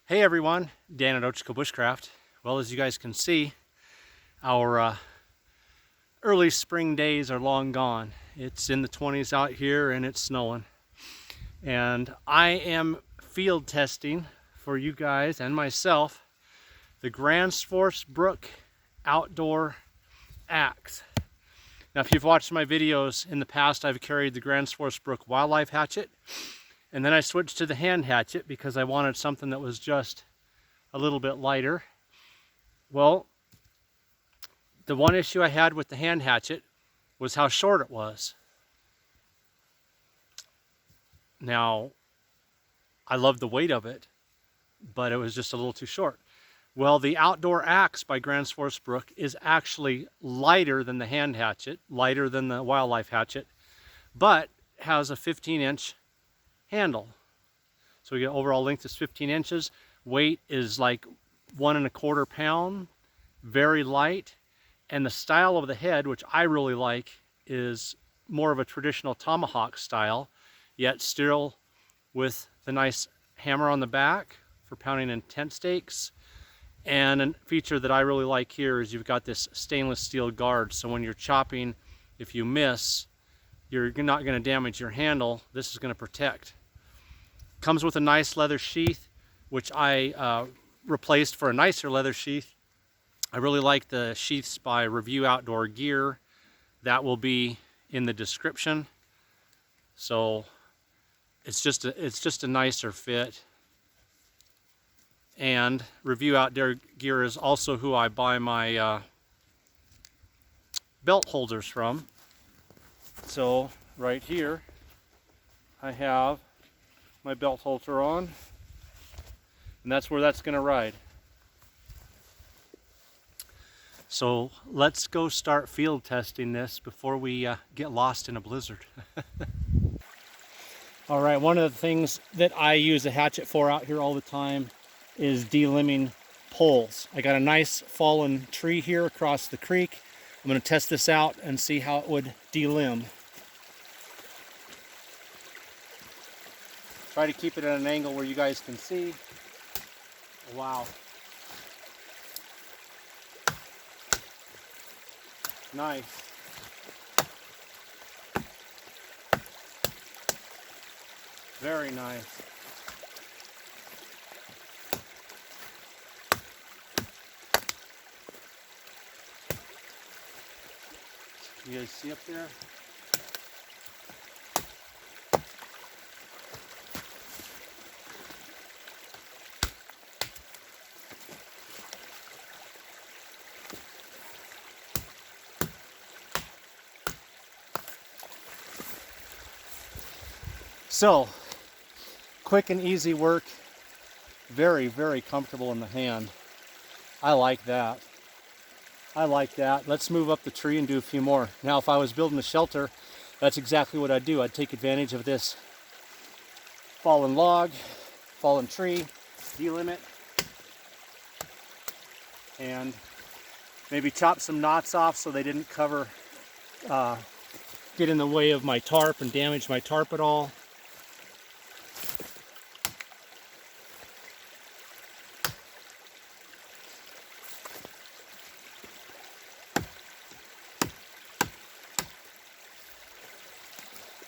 Hey everyone, Dan at Bushcraft. Well, as you guys can see, our early spring days are long gone. It's in the 20s out here and it's snowing. And I am field testing for you guys and myself the Gransfors Bruk outdoor axe. Now, if you've watched my videos in the past, I've carried the Gransfors Bruk wildlife hatchet, and then I switched to the hand hatchet because I wanted something that was just a little bit lighter. Well, the one issue I had with the hand hatchet was how short it was. Now, I love the weight of it, but it was just a little too short. Well, the outdoor axe by Gransfors Bruk is actually lighter than the hand hatchet, lighter than the wildlife hatchet, but has a 15-inch handle. So we get overall length is 15 inches. Weight is like 1.25 pounds, very light. And the style of the head, which I really like, is more of a traditional tomahawk style, yet still with the nice hammer on the back for pounding in tent stakes. And a feature that I really like here is you've got this stainless steel guard. So when you're chopping, if you miss, you're not going to damage your handle. This is going to protect. Comes with a nice leather sheath, which I replaced for a nicer leather sheath. I really like the sheaths by Review Outdoor Gear. That will be in the description. So it's just a nicer fit. And Review Outdoor Gear is also who I buy my belt holders from. So right here I have my belt holder on, and that's where that's going to ride. So let's go start field testing this before we get lost in a blizzard. All right, one of the things that I use a hatchet for out here all the time is delimbing poles. I got a nice fallen tree here across the creek. I'm going to test this out and see how it would delimb. Try to keep it at an angle where you guys can see. Wow. Nice. Very nice. You guys see up there? So, quick and easy work, very, very comfortable in the hand. I like that. I like that. Let's move up the tree and do a few more. Now, if I was building a shelter, that's exactly what I'd do. I'd take advantage of this fallen log, fallen tree, delimb it, and maybe chop some knots off so they didn't get in the way of my tarp and damage my tarp at all.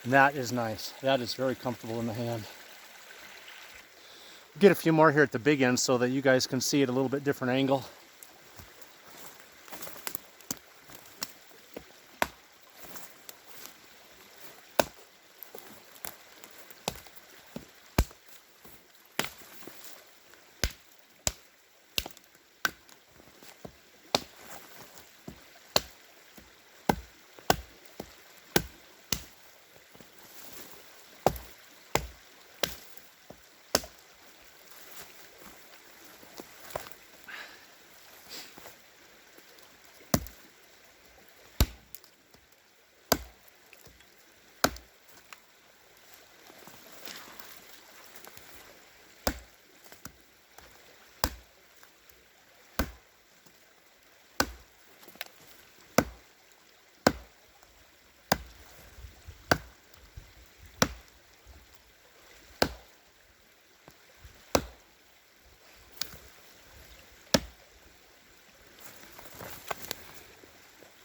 And that is nice. That is very comfortable in the hand. Get a few more here at the big end so that you guys can see it a little bit different angle.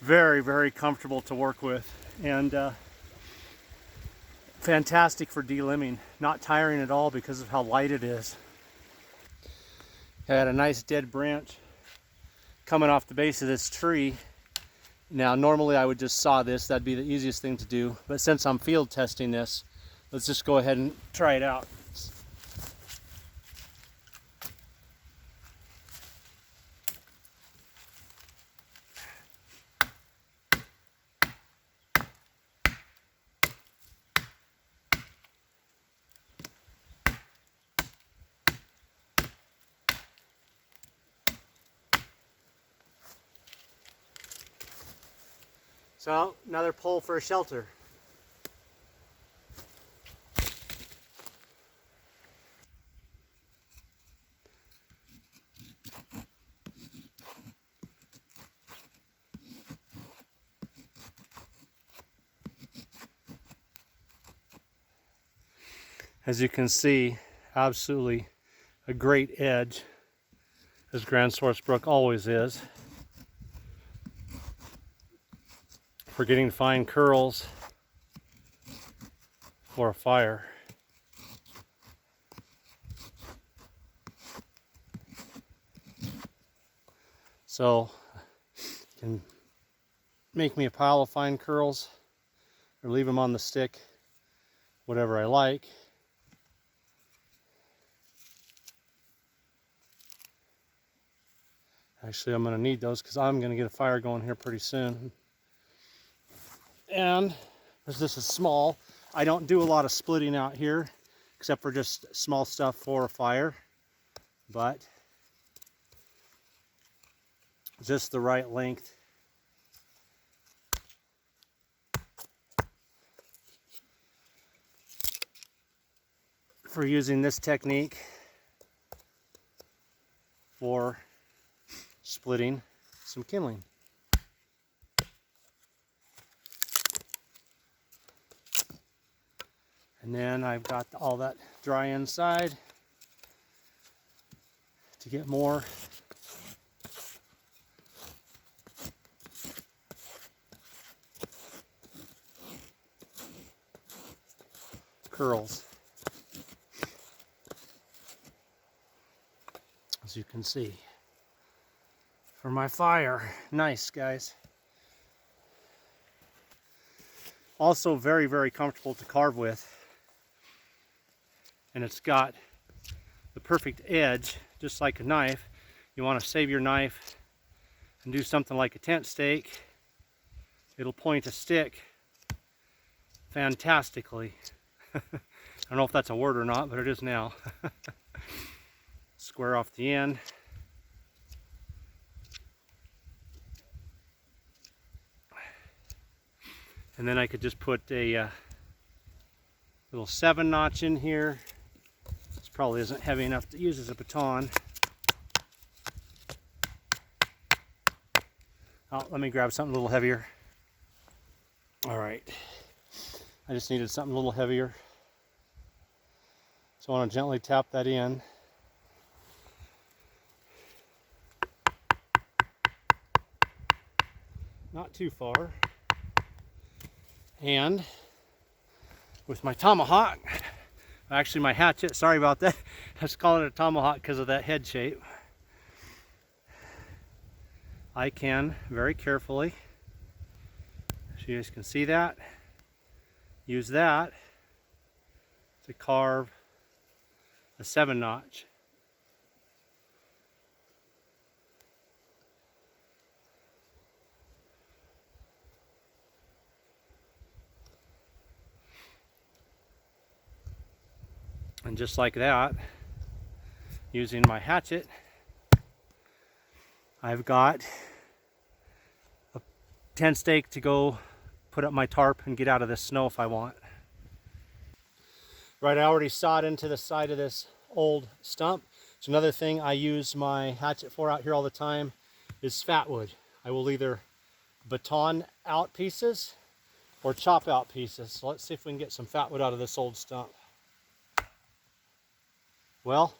very, very comfortable to work with, and fantastic for delimbing. Not tiring at all because of how light it is. I had a nice dead branch coming off the base of this tree. Now normally I would just saw this, that'd be the easiest thing to do, but since I'm field testing this, let's just go ahead and try it out. So, another pole for a shelter. As you can see, absolutely a great edge, as Gransfors Bruk always is, for getting fine curls for a fire. So, you can make me a pile of fine curls or leave them on the stick, whatever I like. Actually, I'm going to need those because I'm going to get a fire going here pretty soon. And as this is small, I don't do a lot of splitting out here, except for just small stuff for a fire. But just the right length. For using this technique for splitting some kindling. And then I've got all that dry inside to get more curls, as you can see, for my fire. Nice, guys. Also very, very comfortable to carve with. And it's got the perfect edge, just like a knife. You want to save your knife and do something like a tent stake. It'll point a stick fantastically. I don't know if that's a word or not, but it is now. Square off the end. And then I could just put a little 7-notch in here. This probably isn't heavy enough to use as a baton. Oh, let me grab something a little heavier. All right. I just needed something a little heavier. So I want to gently tap that in. Not too far. And with my tomahawk, actually my hatchet, sorry about that. I was calling it a tomahawk because of that head shape. I can very carefully, so you guys can see that, use that to carve a 7-notch. And just like that, using my hatchet, I've got a tent stake to go put up my tarp and get out of this snow if I want. Right, I already sawed into the side of this old stump. So another thing I use my hatchet for out here all the time is fat wood. I will either baton out pieces or chop out pieces. So let's see if we can get some fat wood out of this old stump. Well,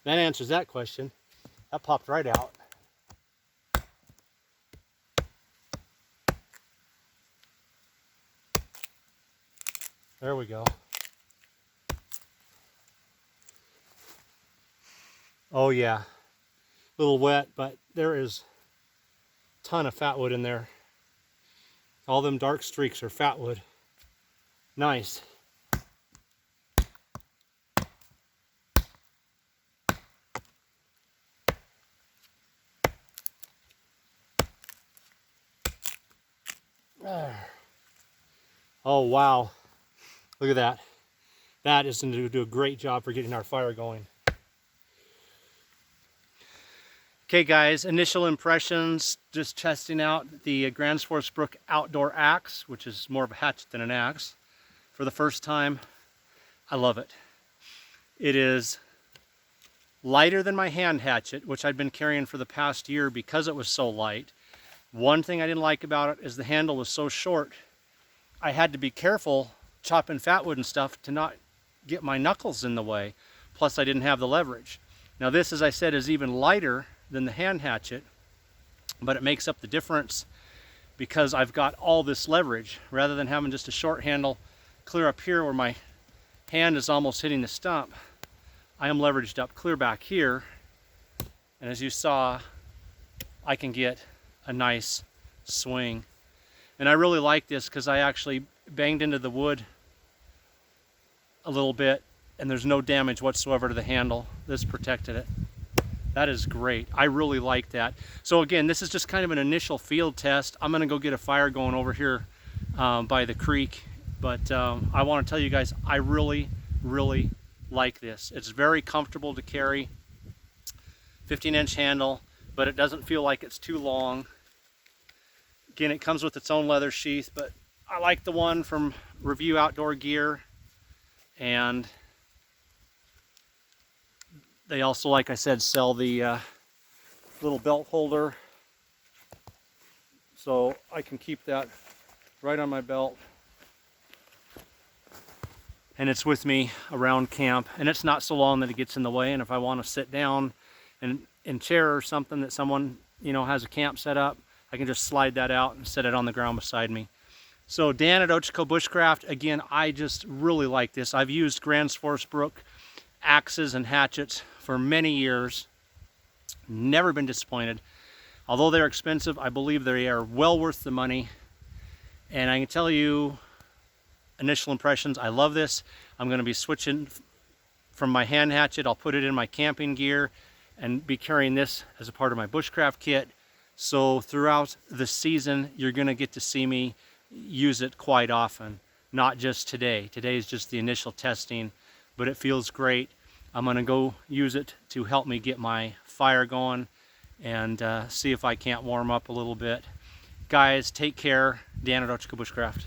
that answers that question. That popped right out. There we go. Oh yeah, a little wet, but there is a ton of fat wood in there. All them dark streaks are fat wood. Nice. Oh wow, look at that. That is going to do a great job for getting our fire going. Okay guys, initial impressions, just testing out the Gransfors Bruk outdoor axe, which is more of a hatchet than an axe. For the first time, I love it. It is lighter than my hand hatchet, which I'd been carrying for the past year because it was so light. One thing I didn't like about it is the handle was so short. I had to be careful chopping fat wood and stuff to not get my knuckles in the way. Plus I didn't have the leverage. Now this, as I said, is even lighter than the hand hatchet, but it makes up the difference because I've got all this leverage. Rather than having just a short handle clear up here where my hand is almost hitting the stump, I am leveraged up clear back here. And as you saw, I can get a nice swing. And I really like this because I actually banged into the wood a little bit and there's no damage whatsoever to the handle. This protected it. That is great. I really like that. So again, this is just kind of an initial field test. I'm gonna go get a fire going over here by the creek. But I want to tell you guys, I really, really like this. It's very comfortable to carry. 15-inch handle, but it doesn't feel like it's too long. Again, it comes with its own leather sheath, but I like the one from Review Outdoor Gear. And they also, like I said, sell the little belt holder. So I can keep that right on my belt. And it's with me around camp. And it's not so long that it gets in the way. And if I want to sit down in chair or something that someone, you know, has a camp set up, I can just slide that out and set it on the ground beside me. So Dan at Ochiko Bushcraft, again, I just really like this. I've used Gransfors Bruk axes and hatchets for many years. Never been disappointed. Although they're expensive, I believe they are well worth the money. And I can tell you, initial impressions, I love this. I'm going to be switching from my hand hatchet. I'll put it in my camping gear and be carrying this as a part of my bushcraft kit. So throughout the season, you're going to get to see me use it quite often, not just today. Today is just the initial testing, but it feels great. I'm going to go use it to help me get my fire going and see if I can't warm up a little bit. Guys, take care. Dan at Ochiko Bushcraft.